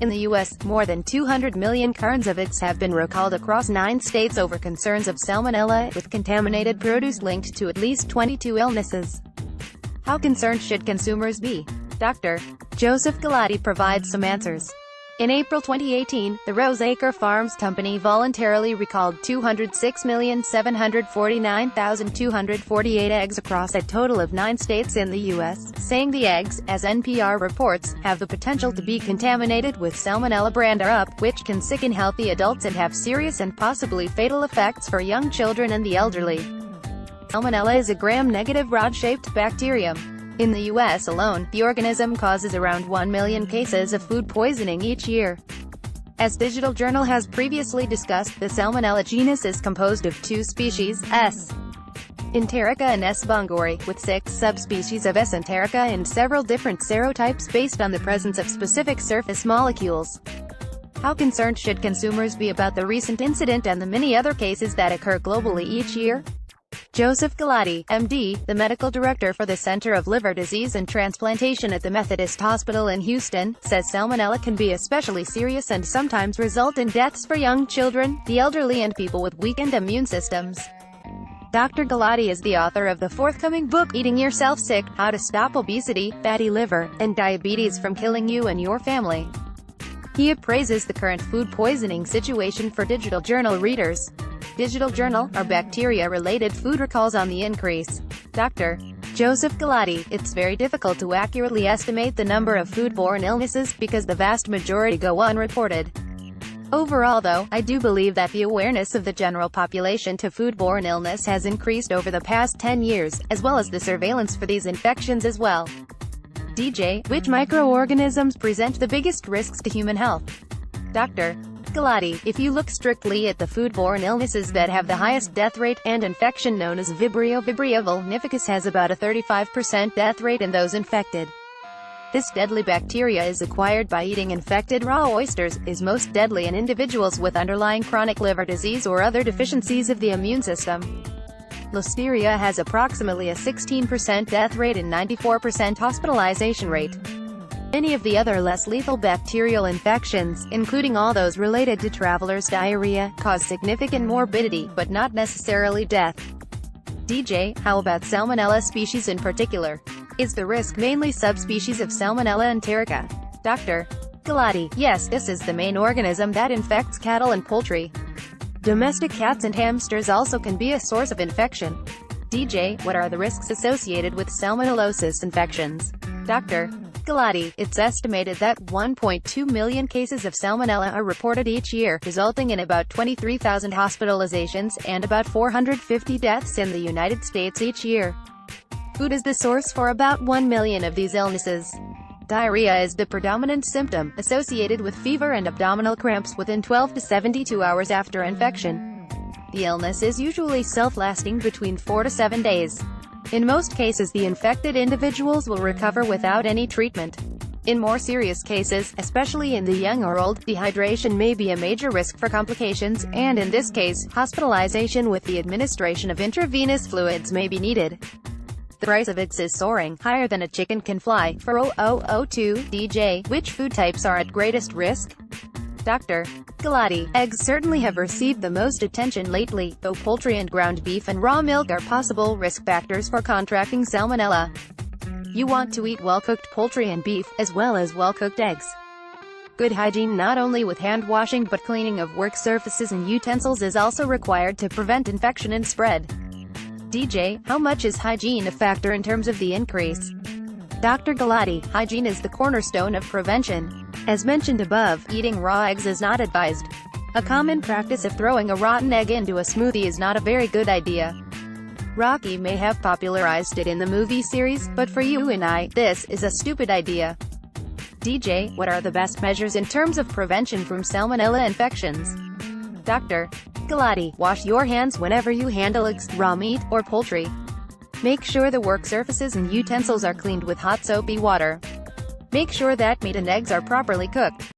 In the U.S., more than 200 million cartons of eggs have been recalled across 9 states over concerns of salmonella, with contaminated produce linked to at least 22 illnesses. How concerned should consumers be? Dr. Joseph Galati provides some answers. In April 2018, the Rose Acre Farms company voluntarily recalled 206,749,248 eggs across a total of 9 states in the U.S., saying the eggs, as NPR reports, have the potential to be contaminated with Salmonella braenderup, which can sicken healthy adults and have serious and possibly fatal effects for young children and the elderly. Salmonella is a gram-negative rod-shaped bacterium. In the U.S. alone, the organism causes around 1 million cases of food poisoning each year. As Digital Journal has previously discussed, the Salmonella genus is composed of 2 species, S. enterica and S. bongori, with 6 subspecies of S. enterica and several different serotypes based on the presence of specific surface molecules. How concerned should consumers be about the recent incident and the many other cases that occur globally each year? Joseph Galati, MD, the medical director for the Center of Liver Disease and Transplantation at the Methodist Hospital in Houston, says salmonella can be especially serious and sometimes result in deaths for young children, the elderly and people with weakened immune systems. Dr. Galati is the author of the forthcoming book Eating Yourself Sick: How to Stop Obesity, Fatty Liver, and Diabetes from Killing You and Your Family. He appraises the current food poisoning situation for Digital Journal readers. Digital Journal, are bacteria-related food recalls on the increase? Dr. Joseph Galati, it's very difficult to accurately estimate the number of foodborne illnesses, because the vast majority go unreported. Overall though, I do believe that the awareness of the general population to foodborne illness has increased over the past 10 years, as well as the surveillance for these infections as well. DJ, which microorganisms present the biggest risks to human health? Dr. Galati, if you look strictly at the foodborne illnesses that have the highest death rate and infection, known as Vibrio vulnificus has about a 35% death rate in those infected. This deadly bacteria is acquired by eating infected raw oysters, is most deadly in individuals with underlying chronic liver disease or other deficiencies of the immune system. Listeria has approximately a 16% death rate and 94% hospitalization rate. Many of the other less lethal bacterial infections, including all those related to travelers' diarrhea, cause significant morbidity, but not necessarily death. DJ, how about Salmonella species in particular? Is the risk mainly subspecies of Salmonella enterica? Dr. Galati, yes, this is the main organism that infects cattle and poultry. Domestic cats and hamsters also can be a source of infection. DJ, what are the risks associated with salmonellosis infections? Dr. Galati, it's estimated that 1.2 million cases of salmonella are reported each year, resulting in about 23,000 hospitalizations, and about 450 deaths in the United States each year. Food is the source for about 1 million of these illnesses. Diarrhea is the predominant symptom, associated with fever and abdominal cramps within 12 to 72 hours after infection. The illness is usually self-lasting between 4 to 7 days. In most cases, the infected individuals will recover without any treatment. In more serious cases, especially in the young or old, dehydration may be a major risk for complications, and in this case, hospitalization with the administration of intravenous fluids may be needed. The price of eggs is soaring, higher than a chicken can fly, for 0002. DJ, which food types are at greatest risk? Dr. Galati, eggs certainly have received the most attention lately, though poultry and ground beef and raw milk are possible risk factors for contracting salmonella. You want to eat well-cooked poultry and beef, as well as well-cooked eggs. Good hygiene, not only with hand washing but cleaning of work surfaces and utensils, is also required to prevent infection and spread. DJ, how much is hygiene a factor in terms of the increase? Dr. Galati, hygiene is the cornerstone of prevention. As mentioned above, eating raw eggs is not advised. A common practice of throwing a rotten egg into a smoothie is not a very good idea. Rocky may have popularized it in the movie series, but for you and I, this is a stupid idea. DJ, what are the best measures in terms of prevention from salmonella infections? Dr. Galati, wash your hands whenever you handle eggs, raw meat, or poultry. Make sure the work surfaces and utensils are cleaned with hot soapy water. Make sure that meat and eggs are properly cooked.